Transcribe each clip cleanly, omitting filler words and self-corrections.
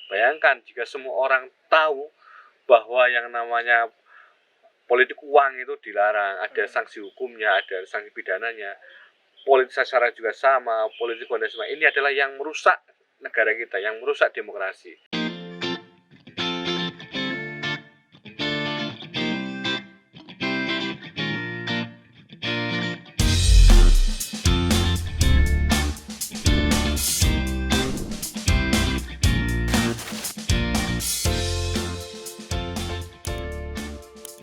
Bayangkan jika semua orang tahu bahwa yang namanya politik uang itu dilarang, ada sanksi hukumnya, ada sanksi pidananya. Politik sara juga sama, politik dan semua ini adalah yang merusak negara kita, yang merusak demokrasi.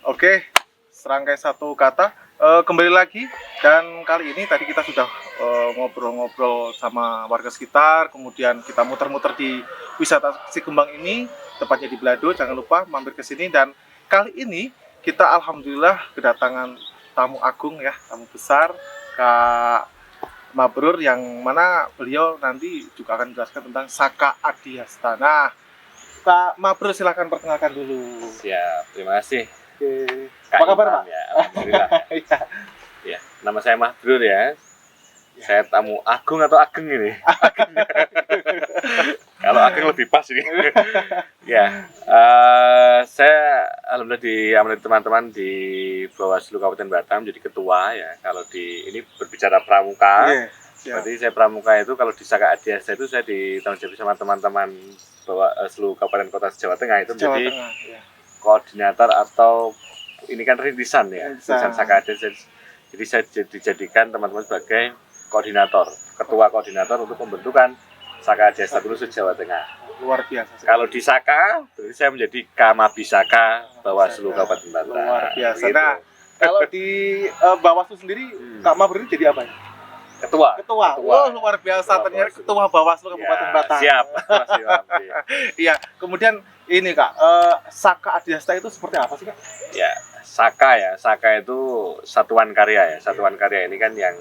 Oke, serangkai satu kata. Kembali lagi, dan kali ini tadi kita sudah ngobrol-ngobrol sama warga sekitar, kemudian kita muter-muter di wisata Cikembang ini, tepatnya di Belado. Jangan lupa mampir ke sini, dan kali ini kita alhamdulillah kedatangan tamu agung ya, tamu besar, Kak Mabrur, yang mana beliau nanti juga akan menjelaskan tentang Saka Adiasta. Nah, Kak Mabrur silahkan perkenalkan dulu. Siap, terima kasih. Oke. Kak Apa kabar, Iman, Pak? ya, alhamdulillah. Ya, nama saya Mabrur ya. Saya tamu agung atau ageng ini? Kalau ageng lebih pas ini. Ya, saya alhamdulillah diamani teman-teman di Bawaslu Kabupaten Batam jadi ketua ya. Kalau di ini berbicara pramuka, berarti saya pramuka itu kalau di Saka Adiasta itu saya ditanggung jawab sama teman-teman Bawaslu Kabupaten Kota Jawa Tengah itu menjadi koordinator, atau ini kan rintisan ya, rintisan Saka Adiasta. Jadi saya dijadikan teman-teman sebagai koordinator, ketua koordinator untuk pembentukan Saka Adiasta Dulu Jawa Tengah. Luar biasa. Kalau di Saka, berarti saya menjadi Kamabisaka Bawaslu Kabupaten Batam. Luar biasa. Gitu. Nah, kalau di Bawaslu sendiri, Kak Mabrur jadi apa? Ketua. Oh, luar biasa. Ternyata ketua Bawaslu Kabupaten Batam. Siap. Iya. Kemudian ini Kak, Saka Adiasta itu seperti apa sih Kak? Ya, Saka ya. Saka itu satuan karya ya. Satuan karya ini kan yang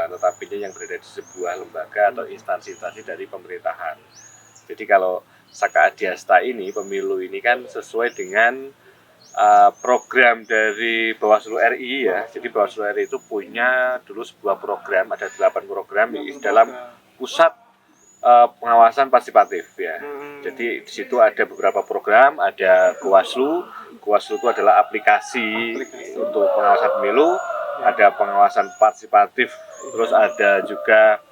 notabene yang berada di sebuah lembaga atau instansi-instansi dari pemerintahan. Jadi kalau Saka Adiasta ini, pemilu ini kan sesuai dengan program dari Bawaslu RI ya. Jadi Bawaslu RI itu punya dulu sebuah program, ada 8 program di dalam pusat pengawasan partisipatif ya. Jadi di situ ada beberapa program, ada Kuwaslu. Kuwaslu itu adalah aplikasi untuk pengawasan pemilu, ada pengawasan partisipatif, terus ada juga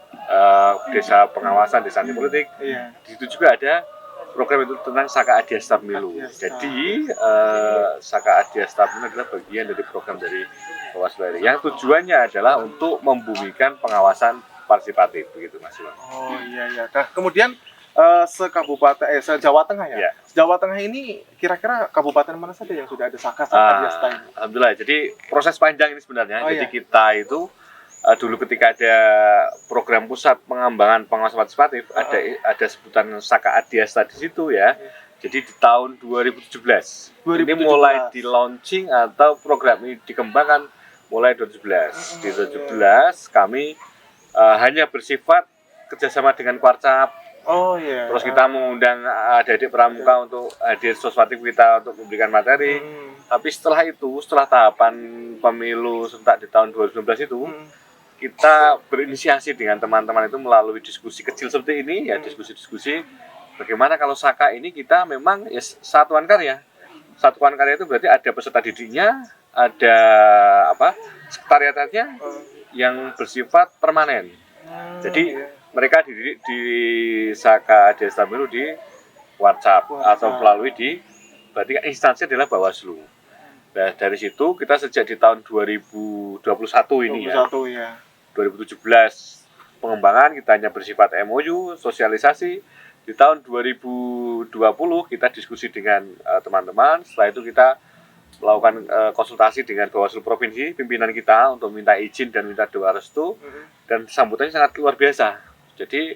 desa pengawasan, desa anti politik. Di situ juga ada program itu tentang Saka Adiasta Pemilu. Jadi Saka Adiasta Pemilu adalah bagian dari program dari Bawaslu RI yang tujuannya adalah untuk membumikan pengawasan partisipatif, begitu Mas Iwan. Oh iya. Nah, kemudian se-Jawa Tengah ya? Ya. Jawa Tengah ini kira-kira kabupaten mana saja yang sudah ada Saka Adiasta ini? Alhamdulillah. Jadi proses panjang ini sebenarnya. Jadi kita itu dulu ketika ada program pusat pengembangan pengawasan partisipatif, ada sebutan Saka Adiasta di situ ya. Jadi di tahun 2017. Ini mulai di launching atau program ini dikembangkan mulai 2017. Di 2017 kami hanya bersifat kerjasama dengan Kwarcap. Oh iya. Terus kita mengundang adik-adik pramuka untuk hadir soswatif kita untuk memberikan materi. Tapi setelah itu, setelah tahapan pemilu serentak di tahun 2019 itu, kita berinisiasi dengan teman-teman itu melalui diskusi kecil seperti ini ya, diskusi-diskusi bagaimana kalau Saka ini kita memang ya satuan karya. Satuan karya itu berarti ada peserta didiknya, ada sekretariatnya yang bersifat permanen. Jadi mereka dididik di Saka Adiasta Pemilu di WhatsApp atau melalui berarti instansi adalah Bawaslu. Nah, dari situ kita sejak di tahun 2021 ini 2017 pengembangan kita hanya bersifat MOU, sosialisasi. Di tahun 2020 kita diskusi dengan teman-teman. Setelah itu kita melakukan konsultasi dengan Bawaslu Provinsi, pimpinan kita untuk minta izin dan minta doa restu, dan sambutannya sangat luar biasa. Jadi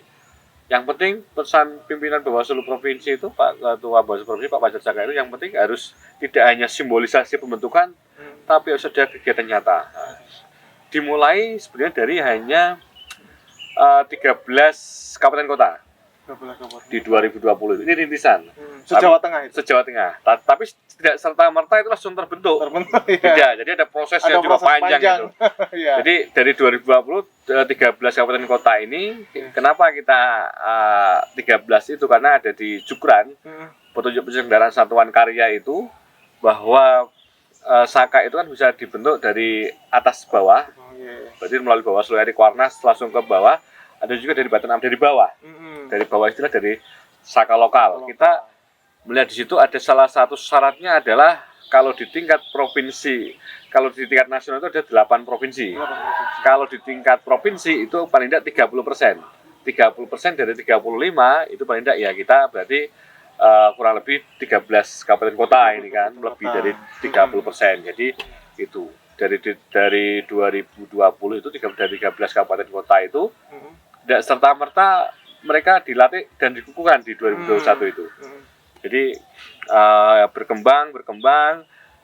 yang penting pesan pimpinan Bawaslu Provinsi itu, Pak Ketua Bawaslu Provinsi Pak Fajar Saka itu, yang penting harus tidak hanya simbolisasi pembentukan, tapi harus ada kegiatan nyata. Dimulai sebenarnya dari hanya 13 kabupaten kota di 2020. Ini rintisan. Se-Jawa Tengah itu. Se-Jawa Tengah. Tapi tidak serta-merta itu langsung terbentuk. Ya. Tidak, jadi ada proses yang juga panjang itu. Ya. Jadi dari 2020 13 kabupaten kota ini, kenapa kita 13 itu karena ada di Jukran, petunjuk penyelenggaraan satuan karya itu bahwa Saka itu kan bisa dibentuk dari atas bawah. Berarti melalui Bawaslu RI Kuarnas langsung ke bawah, ada juga dari Badan dari bawah. Dari bawah istilah dari Saka lokal. Kita melihat di situ ada salah satu syaratnya adalah kalau di tingkat provinsi, kalau di tingkat nasional itu ada 8 provinsi. Kalau di tingkat provinsi itu paling tidak 30%. 30% dari 35 itu paling tidak ya kita berarti kurang lebih 13 kabupaten kota ini kan, lebih dari 30%. Jadi itu dari 2020 itu dari 13 kabupaten kota itu tidak serta-merta mereka dilatih dan dikukuhkan di 2021 itu. Jadi berkembang,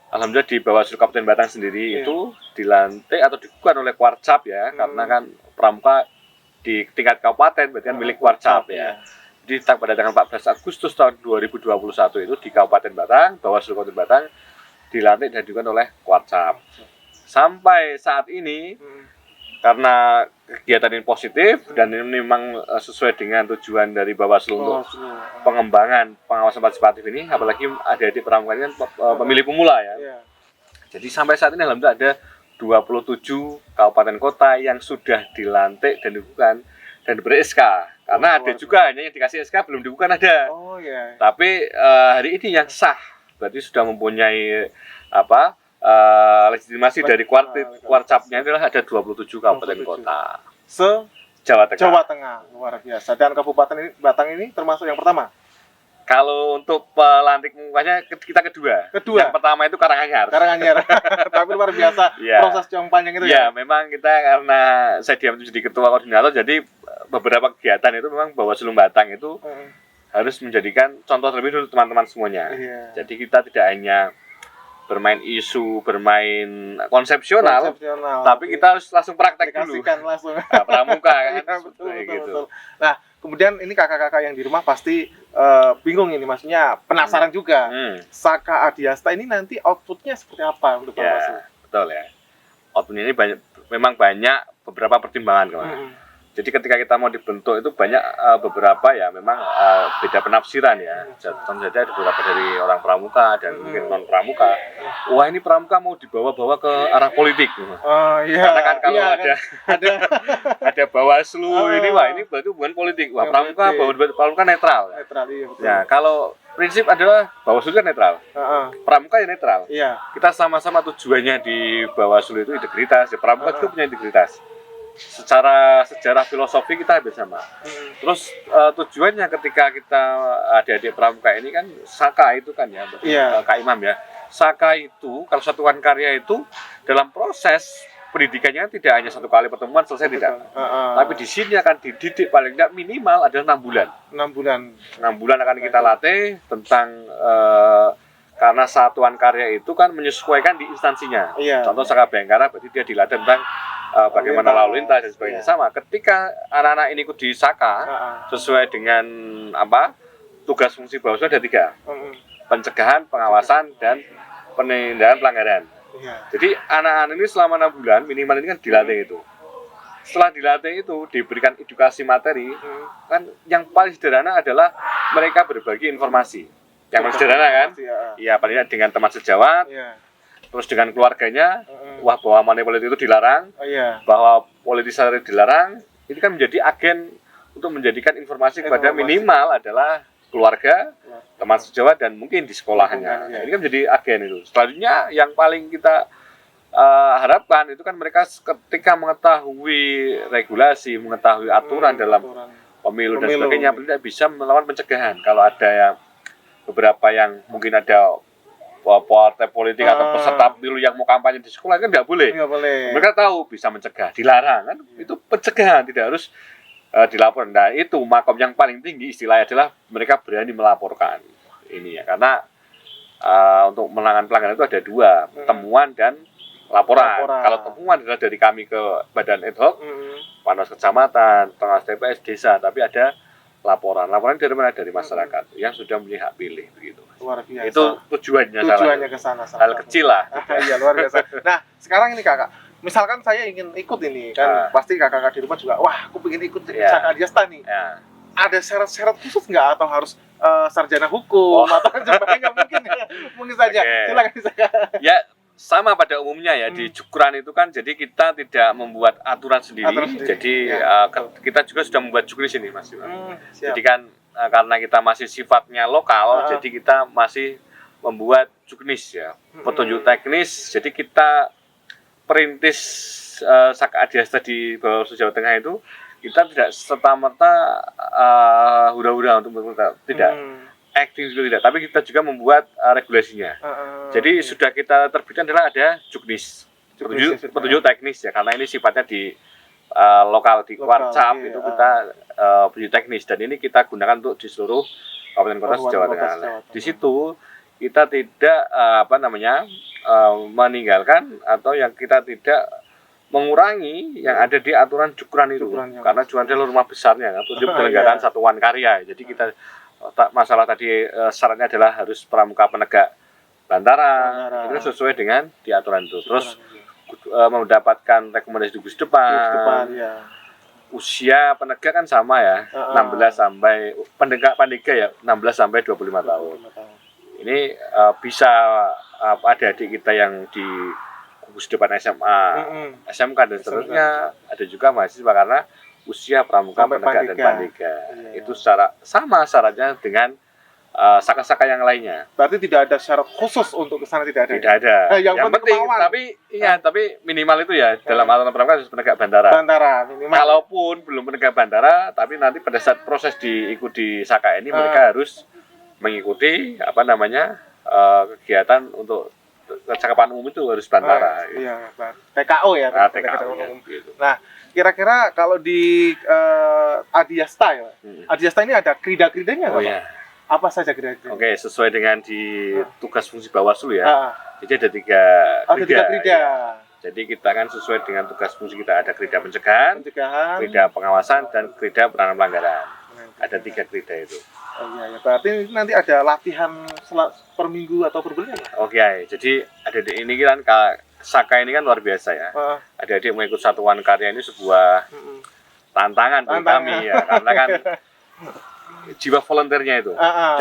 alhamdulillah di Bawaslu Kabupaten Batang sendiri itu dilantik atau dikukuhkan oleh Kuarcap ya, karena kan pramuka di tingkat kabupaten berarti kan milik Kuarcap ya. Jadi pada tanggal 14 Agustus tahun 2021 itu di Kabupaten Batang, Bawaslu Kabupaten Batang dilantik dan dikukuhkan oleh Kuarcap. Sampai saat ini karena kegiatan ini positif dan ini memang sesuai dengan tujuan dari Bawaslu untuk pengembangan pengawasan partisipatif ini, apalagi adik-adik pramuka ini kan pemilih pemula ya. Jadi sampai saat ini alhamdulillah ada 27 kabupaten kota yang sudah dilantik dan dikukuhkan dan diberi SK. Karena ada juga hanya yang dikasih SK belum dikukuhkan ada. Tapi hari ini yang sah berarti sudah mempunyai legitimasi dari Kuarcapnya adalah ada 27 kabupaten kota Jawa Tengah. Luar biasa. Dan Kabupaten Batang ini termasuk yang pertama. Kalau untuk pelantik mukanya kita kedua. Yang pertama itu Karanganyar. Tapi luar biasa proses yang panjang itu ya. Memang kita karena saya jadi ketua koordinator, jadi beberapa kegiatan itu memang Bawaslu Batang itu harus menjadikan contoh terlebih dulu teman-teman semuanya. Jadi kita tidak hanya bermain isu, bermain konsepsional, tapi kita harus langsung praktek dulu. Langsung. Nah, pramuka kan. Betul. Nah, kemudian ini kakak-kakak yang di rumah pasti bingung ini, maksudnya penasaran juga. Saka Adiasta ini nanti outputnya seperti apa untuk Bawaslu? Betul ya. Outputnya ini memang banyak beberapa pertimbangan kawan. Jadi ketika kita mau dibentuk itu banyak beberapa ya memang beda penafsiran ya. Tentu saja ada beberapa dari orang pramuka dan mungkin non pramuka. Wah ini pramuka mau dibawa-bawa ke arah politik. Karena kan kalau ada Bawaslu ini, wah ini berarti bukan politik. Wah pramuka netral. Ya kalau prinsip adalah Bawaslu kan netral, pramuka ya netral. Kita sama-sama tujuannya di Bawaslu itu integritas. Ya, pramuka juga punya integritas. Secara sejarah filosofi kita hampir sama. Terus tujuannya ketika kita adik-adik pramuka ini kan Saka itu kan ya, Kak Imam ya. Saka itu kalau satuan karya itu dalam proses pendidikannya tidak hanya satu kali pertemuan selesai tidak. Tapi di sini akan dididik paling tidak minimal adalah 6 bulan. 6 bulan akan kita latih tentang karena satuan karya itu kan menyesuaikan di instansinya. Contoh Saka Bayangkara berarti dia dilatih tentang bagaimana lalu lintas dan sebagainya. Sama ketika anak-anak ini ikut di Saka sesuai dengan tugas fungsi Bawaslu ada 3. Pencegahan, pengawasan dan penindakan pelanggaran. Jadi anak-anak ini selama 6 bulan minimal ini kan dilatih itu. Setelah dilatih itu diberikan edukasi materi, kan yang paling sederhana adalah mereka berbagi informasi. Yang paling sederhana kan? Iya, paling tidak dengan teman sejawat. Terus dengan keluarganya, bahwa money politik itu dilarang, bahwa politisasi dilarang, ini kan menjadi agen untuk menjadikan informasi kepada minimal adalah keluarga, teman sejawat dan mungkin di sekolahnya. Ini kan menjadi agen itu. Selanjutnya yang paling kita harapkan itu kan mereka ketika mengetahui regulasi, mengetahui aturan dalam pemilu dan sebagainya, tidak bisa melakukan pencegahan. Kalau ada yang beberapa yang mungkin ada partai politik atau peserta pemilu yang mau kampanye di sekolah kan nggak boleh. Mereka tahu bisa mencegah, dilarang kan? Itu pencegahan, tidak harus dilaporkan. Nah itu makom yang paling tinggi istilahnya adalah mereka berani melaporkan ini ya, karena untuk menangani pelanggaran itu ada 2, temuan dan laporan. Kalau temuan adalah dari kami ke badan ad hoc, Panwas Kecamatan, Pengawas TPS, desa, tapi ada laporan dari mana, dari masyarakat yang sudah mempunyai hak pilih begitu. Luar biasa. Itu tujuannya Ke sana. hal kecil lah. Iya, luar biasa. Nah, sekarang ini Kakak, misalkan saya ingin ikut ini kan, pasti kakak-kakak di rumah juga, wah aku pengen ikut Saka Adiasta nih. Ada syarat-syarat khusus nggak atau harus sarjana hukum atau sebagainya mungkin ya? Mungkin saja. Silakan Saka. Ya, sama pada umumnya ya di Cukran itu kan, jadi kita tidak membuat aturan sendiri. Jadi kita juga sudah membuat juknis ini Mas. Jadi kan karena kita masih sifatnya lokal, jadi kita masih membuat juknis ya, petunjuk teknis. Jadi kita perintis Saka Adiasta di Bawaslu Jawa Tengah itu, kita tidak serta-merta hura-hura untuk berkomentar, tidak. Acting juga tidak, tapi kita juga membuat regulasinya. Jadi sudah kita terbitkan adalah ada juknis, petunjuk teknis ya, karena ini sifatnya di lokal di Kuarcap itu kita petunjuk teknis, dan ini kita gunakan untuk di seluruh kabupaten kota Jawa Tengah. Di situ kita tidak meninggalkan atau yang kita tidak mengurangi yang ada di aturan Cukran itu, karena Cukran adalah rumah besarnya kan, untuk penyelenggaraan satuan karya. Jadi kita masalah tadi syaratnya adalah harus pramuka penegak Bantara, itu sesuai dengan di aturan itu. Terus mendapatkan rekomendasi Gugus Depan, usia penegak kan sama ya, 16 sampai penegak Pandega ya 16 sampai 25 tahun. Ini bisa adik-adik kita yang di Gugus Depan SMA, SMK dan seterusnya, ada juga mahasiswa karena usia pramuka penegak dan Pandega. Itu secara sama syaratnya dengan saka-saka yang lainnya. Berarti tidak ada syarat khusus untuk ke sana, tidak ada. Tidak ada. Yang penting tapi minimal itu ya dalam aturan pramuka harus penegak Bantara. Minimal. Kalaupun belum penegak Bantara, tapi nanti pada saat proses diikuti Saka ini mereka harus mengikuti kegiatan untuk kecakapan umum itu harus Bantara. Iya, TKO ya. TKO gitu. Nah, kira-kira kalau di Adiasta ya, Adiasta ini ada krida-kridanya nggak? Iya. Apa saja krida-kridanya? Oke, sesuai dengan di tugas fungsi Bawaslu ya. Jadi ada tiga krida. Ya. Jadi kita kan sesuai dengan tugas fungsi kita, ada krida pencegahan, krida pengawasan, dan krida penanganan pelanggaran. Ada 3 krida itu. Oh iya, berarti nanti ada latihan per minggu atau per bulan ya? Oke, jadi adik-adik ini kan Saka ini kan luar biasa ya. Adik-adik mengikut satuan karya ini sebuah tantangan bagi kami ya, karena kan jiwa volunteernya itu.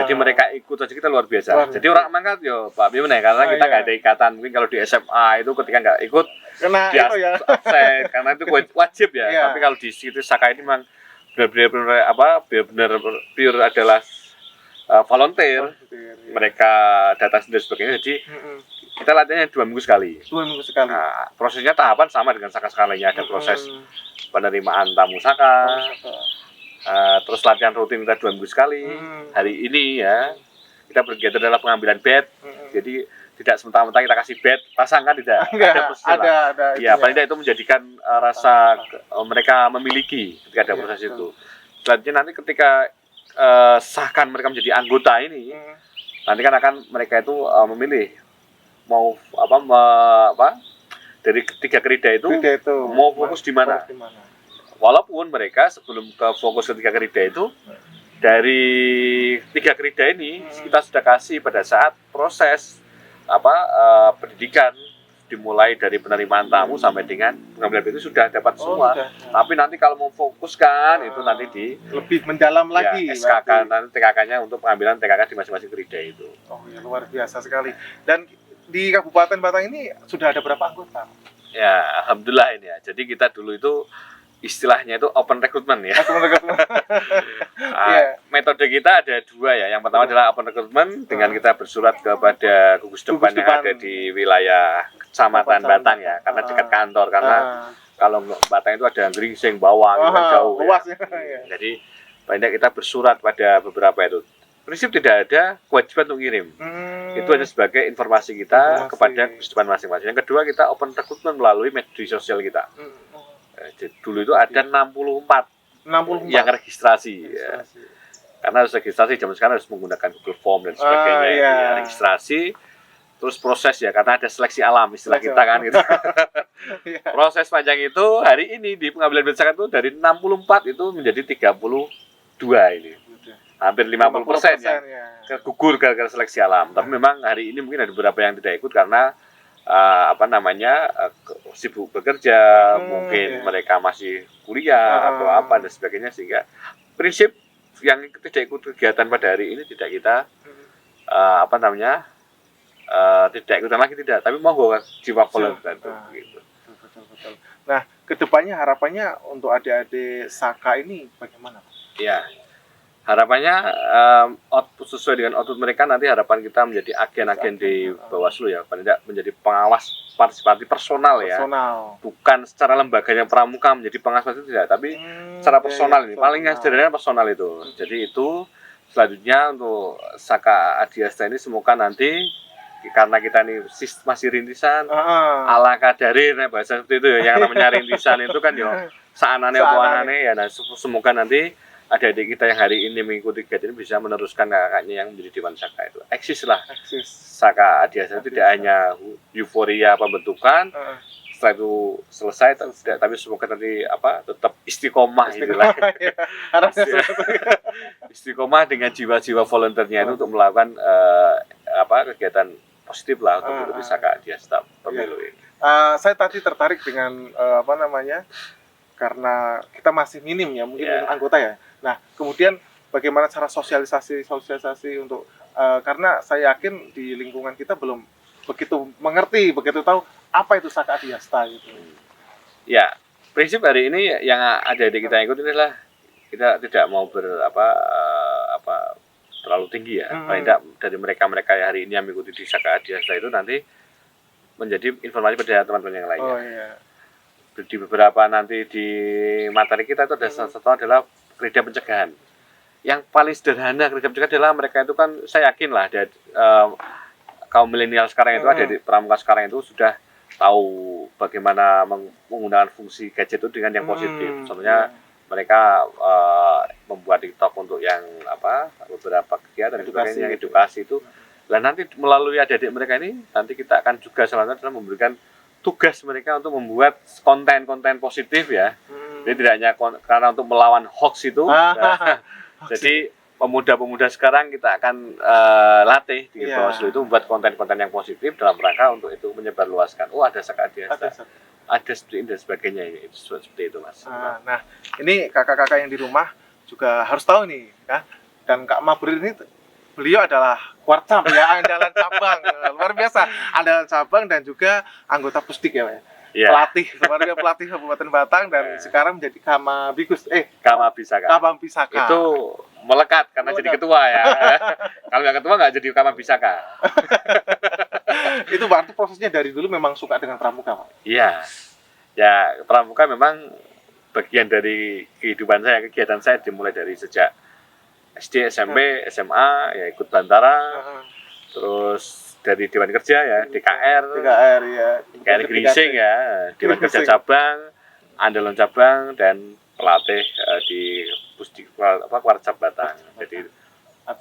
Jadi mereka ikut aja kita luar biasa. Jadi orang mangkat yo Pak Bimene, karena kita nggak ada ikatan. Mungkin kalau di SMA itu ketika nggak ikut dia absen, karena itu wajib ya. Tapi kalau di situ Saka ini memang benar-benar pure adalah volunteer. Mereka datang sendiri sebagainya. Jadi kita latihannya 2 minggu sekali. 2 minggu sekali. Nah, prosesnya tahapan sama dengan Saka-Saka lainnya. Ada proses penerimaan tamu Saka. Terus latihan rutin kita 2 minggu sekali. Hari ini ya kita berkegiatan adalah pengambilan bed. Jadi tidak sementara-mentara kita kasih bed pasangkan, tidak. Ada ya, paling tidak itu menjadikan rasa mereka memiliki ketika ada proses itu. Selanjutnya nanti ketika sahkan mereka menjadi anggota ini, nanti kan akan mereka itu memilih mau dari 3 krida itu mau fokus di mana. Walaupun mereka sebelum ke fokus ke 3 krida itu, dari 3 krida ini kita sudah kasih pada saat proses pendidikan, dimulai dari penerimaan tamu sampai dengan pengambilan itu sudah dapat semua. Tapi nanti kalau mau fokuskan itu nanti lebih mendalam lagi. SKK nanti TKK-nya untuk pengambilan TKK di masing-masing krida itu. Oh ya, luar biasa sekali. Dan di Kabupaten Batang ini sudah ada berapa anggota? Ya, alhamdulillah ini ya. Jadi kita dulu itu istilahnya itu open recruitment ya. Metode kita ada 2 ya. Yang pertama adalah open recruitment dengan kita bersurat kepada Gugus Depan yang ada di wilayah Kecamatan Batang ya, karena dekat kantor. Karena kalau Batang itu ada Gringsing, Bawang, jauh ya. Jadi banyak kita bersurat pada beberapa itu. Prinsip tidak ada kewajiban untuk ngirim. Itu hanya sebagai informasi kita kepada Gugus Depan masing-masing. Yang kedua, kita open recruitment melalui media sosial kita. Dulu itu ada 64 yang registrasi. Ya. Karena harus registrasi, zaman sekarang harus menggunakan Google Form dan sebagainya. Ya, registrasi, terus proses ya, karena ada seleksi alam istilah kita kan gitu. Proses panjang itu hari ini di pengambilan bersyarat itu dari 64 itu menjadi 30 ini. Hampir 50% yang ya. gugur gara-gara seleksi alam. Tapi memang hari ini mungkin ada beberapa yang tidak ikut karena sibuk bekerja, mungkin mereka masih kuliah atau apa dan sebagainya, sehingga prinsip yang tidak ikut kegiatan pada hari ini tidak kita tidak ikutan lagi, tidak, tapi monggo jiwa volunteer gitu. Betul. Nah, kedepannya harapannya untuk adik-adik Saka ini bagaimana? Ya, harapannya output sesuai dengan output mereka, nanti harapan kita menjadi agen-agen di Bawaslu ya, paling tidak menjadi pengawas partisipatif personal ya, bukan secara lembaganya pramuka menjadi pengawas itu tidak, tapi secara personal ini, paling yang sederhana personal itu. Jadi itu selanjutnya untuk Saka Adiasta ini semoga nanti, karena kita ini masih rintisan, ala kadarir, bahasa seperti itu ya, yang namanya rintisan itu kan ya saanane puanane ya. Nah, semoga nanti adik-adik kita yang hari ini mengikuti kegiatan ini bisa meneruskan kakaknya yang menjadi Dewan Saka itu. Eksis lah. Saka Adiasta itu tidak hanya euforia pembentukan, setelah itu selesai, tapi semoga nanti tetap istiqomah itulah. Istiqomah dengan jiwa-jiwa volunteernya itu untuk melakukan kegiatan positif lah untuk mengikuti Saka Adiasta pemilu ini. Saya tadi tertarik dengan karena kita masih minim ya, mungkin anggota ya. Nah, kemudian bagaimana cara sosialisasi untuk karena saya yakin di lingkungan kita belum begitu mengerti, begitu tahu apa itu Saka Adiasta gitu. Ya, prinsip hari ini yang adik-adik kita ikut inilah, kita tidak mau terlalu tinggi ya. Paling tidak dari mereka yang hari ini yang mengikuti di Saka Adiasta itu nanti menjadi informasi pada teman-teman yang lainnya. Di beberapa nanti di materi kita itu ada satu adalah kerja pencegahan. Yang paling sederhana kerja pencegahan adalah mereka itu kan, saya yakin lah ada kaum milenial sekarang itu, ada di pramuka sekarang itu sudah tahu bagaimana menggunakan fungsi gadget itu dengan yang positif. Contohnya mereka membuat TikTok untuk yang beberapa kegiatan edukasi, yang edukasi itu. Nah, nanti melalui adik-adik mereka ini nanti kita akan juga selanjutnya memberikan tugas mereka untuk membuat konten-konten positif ya. Jadi tidak hanya karena untuk melawan hoax itu. Jadi pemuda-pemuda sekarang kita akan latih di Bawaslu itu membuat konten-konten yang positif dalam rangka untuk itu menyebarluaskan. Ada Saka Adiasta, ada seperti ini dan sebagainya, itu seperti itu Mas. Nah, ini kakak-kakak yang di rumah juga harus tahu nih ya. Dan Kak Mabrur ini beliau adalah Warcam ya, andalan cabang, luar biasa, andalan cabang dan juga anggota Pusdik ya Pak ya. Pelatih Kabupaten Batang dan sekarang menjadi Kamabisaka. Itu melekat karena jadi ketua ya. Kalau nggak ketua nggak jadi Kamabisaka. Itu berarti prosesnya dari dulu memang suka dengan pramuka Pak? Iya. Ya, pramuka memang bagian dari kehidupan saya, kegiatan saya dimulai dari sejak SD, SMP, SMA ya ikut Bantara. Terus dari Dewan Kerja ya, DKR ya, DKR Grising ya, Dewan Kerja cabang, andalan cabang dan pelatih di Pusdik Warcap Batang. Jadi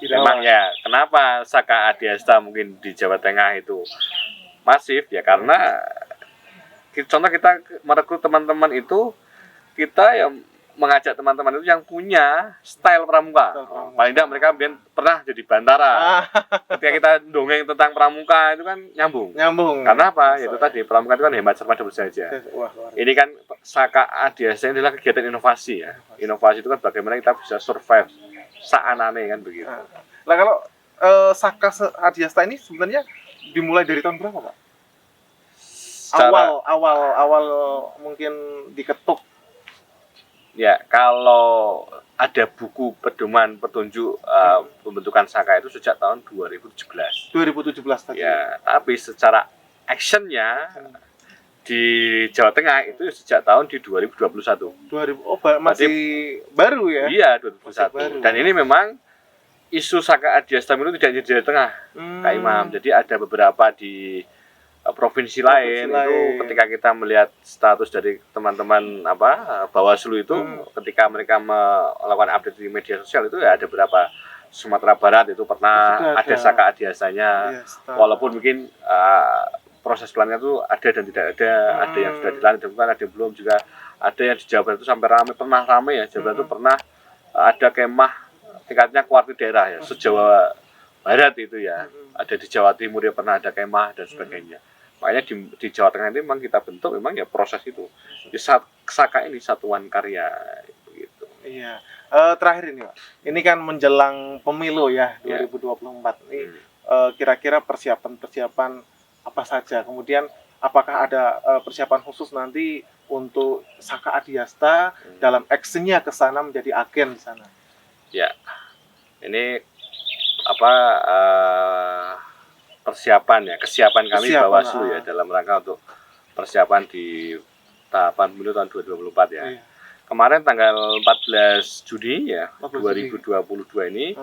memang ya, kenapa Saka Adiasta mungkin di Jawa Tengah itu masif ya, karena contoh kita merekrut teman-teman itu, kita yang mengajak teman-teman itu yang punya style pramuka. Paling tidak mereka pernah jadi Bantara. Ketika kita dongeng tentang pramuka itu kan nyambung. Karena apa? Itu tadi pramuka itu kan hemat cermat dan bersahaja. Ini kan Saka Adiasta adalah kegiatan inovasi ya. Inovasi itu kan bagaimana kita bisa survive saanane kan begitu. Nah, kalau Saka Adiasta ini sebenarnya dimulai dari tahun berapa Pak? Awal mungkin diketuk. Ya, kalau ada buku pedoman petunjuk pembentukan Saka itu sejak tahun 2017. 2017 tadi. Ya, tapi secara actionnya di Jawa Tengah itu sejak tahun di 2021. Masih baru ya? Iya, 2021. Dan ini memang isu Saka Adiasta itu tidak di Jawa Tengah, Kak Imam. Jadi ada beberapa di provinsi lain itu ketika kita melihat status dari teman-teman Bawaslu itu ketika mereka melakukan update di media sosial itu ya ada beberapa Sumatera Barat itu pernah ada Saka Adiastanya, walaupun mungkin proses plannya itu ada dan tidak ada yang sudah dilantik, ada yang belum juga, ada yang di Jawa Barat itu sampai pernah ramai ya, Jawa Barat itu pernah ada kemah tingkatnya kuartir daerah ya, se-Jawa Barat itu ya. Ada di Jawa Timur ya pernah ada kemah dan sebagainya. Makanya di Jawa Tengah ini memang kita bentuk memang ya proses itu. Di Saka ini satuan karya begitu. Iya. Terakhir ini Pak, ini kan menjelang pemilu ya 2024. Ini kira-kira persiapan apa saja? Kemudian apakah ada persiapan khusus nanti untuk Saka Adiasta dalam actionnya ke sana menjadi agen di sana? Ya, ini apa persiapan ya, kesiapan kami Bawaslu ya dalam rangka untuk persiapan di tahapan pemilu tahun 2024 ya. Iya. Kemarin tanggal 14 Juni ya 2022 ini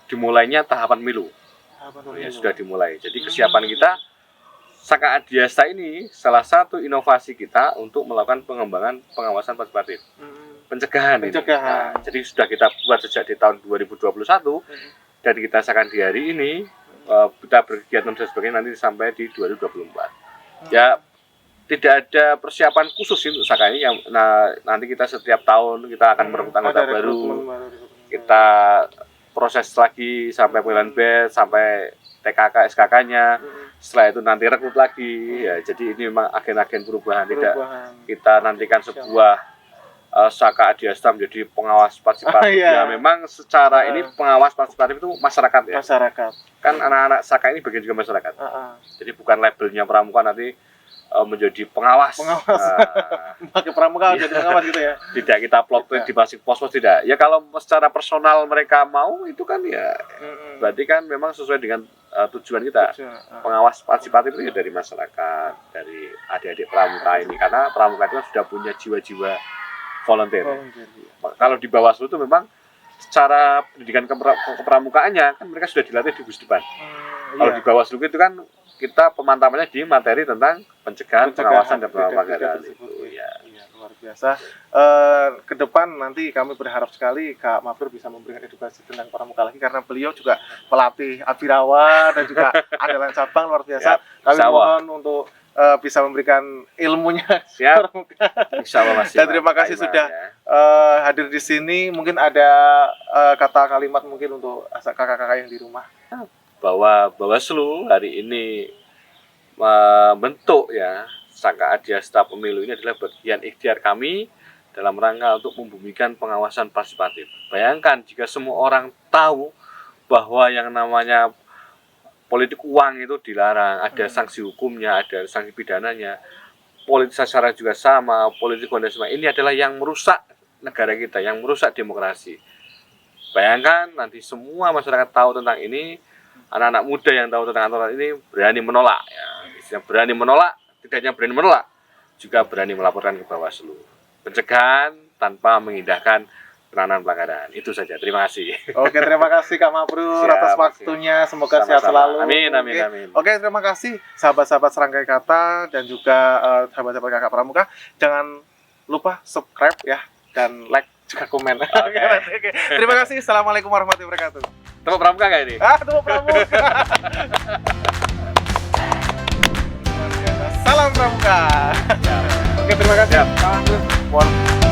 dimulainya tahapan pemilu. Ya, sudah dimulai. Jadi kesiapan kita Saka Adiasta ini salah satu inovasi kita untuk melakukan pengembangan pengawasan partisipatif. Pencegahan. Nah, jadi sudah kita buat sejak di tahun 2021 dan kita akan di hari ini kita berkegiatan dan sebagainya nanti sampai di 2024. Ya tidak ada persiapan khusus untuk Saka ini yang nanti kita setiap tahun kita akan merekrut anggota baru. Kita proses lagi sampai pemilihan BES sampai TKK SKK-nya. Setelah itu nanti rekrut lagi. Ya, jadi ini memang agen-agen perubahan. Tidak kita nantikan sebuah Saka Adiasta menjadi pengawas partisipatif. Ya memang secara ini pengawas partisipatif itu masyarakat ya. Masyarakat. Kan anak-anak Saka ini bagian juga masyarakat. Jadi bukan labelnya pramuka nanti menjadi pengawas. Pakai pramuka jadi pengawas gitu ya. Tidak kita plot di masing pos-pos tidak. Ya kalau secara personal mereka mau itu kan ya berarti kan memang sesuai dengan tujuan kita. Pengawas partisipatif itu ya dari masyarakat, dari adik-adik pramuka ini karena pramuka itu sudah punya jiwa-jiwa volunteer. Kalau di Bawaslu itu memang secara pendidikan kepramukaannya kan mereka sudah dilatih di Gusdipan. Kalau di Bawaslu itu kan kita pemantapannya di materi tentang pencegahan pengawasan dan pelanggaran itu. Ya. Luar biasa. Ke depan nanti kami berharap sekali Kak Mafrur bisa memberikan edukasi tentang pramuka lagi karena beliau juga pelatih Abirawa dan juga andalan cabang luar biasa. Kami mohon untuk bisa memberikan ilmunya. Siap. Insya Allah masih. Dan terima kasih sudah hadir di sini. Mungkin ada kata kalimat mungkin untuk kakak-kakak yang di rumah. Bahwa Bawaslu hari ini membentuk ya Saka Adiasta pemilu ini adalah bagian ikhtiar kami dalam rangka untuk membumikan pengawasan partisipatif. Bayangkan jika semua orang tahu bahwa yang namanya politik uang itu dilarang, ada sanksi hukumnya, ada sanksi pidananya. Politik sara juga sama, politik kondisi ini adalah yang merusak negara kita, yang merusak demokrasi. Bayangkan nanti semua masyarakat tahu tentang ini, anak-anak muda yang tahu tentang aturan ini berani menolak. Ya, berani menolak, tidak hanya berani menolak, juga berani melaporkan ke Bawaslu. Pencegahan tanpa mengindahkan penanganan pelanggaran. Itu saja. Terima kasih. Oke, terima kasih Kak Mafrur atas waktunya. Semoga sehat selalu. Amin, amin, amin. Oke, terima kasih sahabat-sahabat Serangkai Kata dan juga sahabat-sahabat Kakak Pramuka. Jangan lupa subscribe ya dan like juga komen. Oke. Terima kasih. Assalamualaikum warahmatullahi wabarakatuh. Tepuk pramuka nggak ini? Tepuk pramuka. Salam pramuka. Oke, terima kasih. Mohon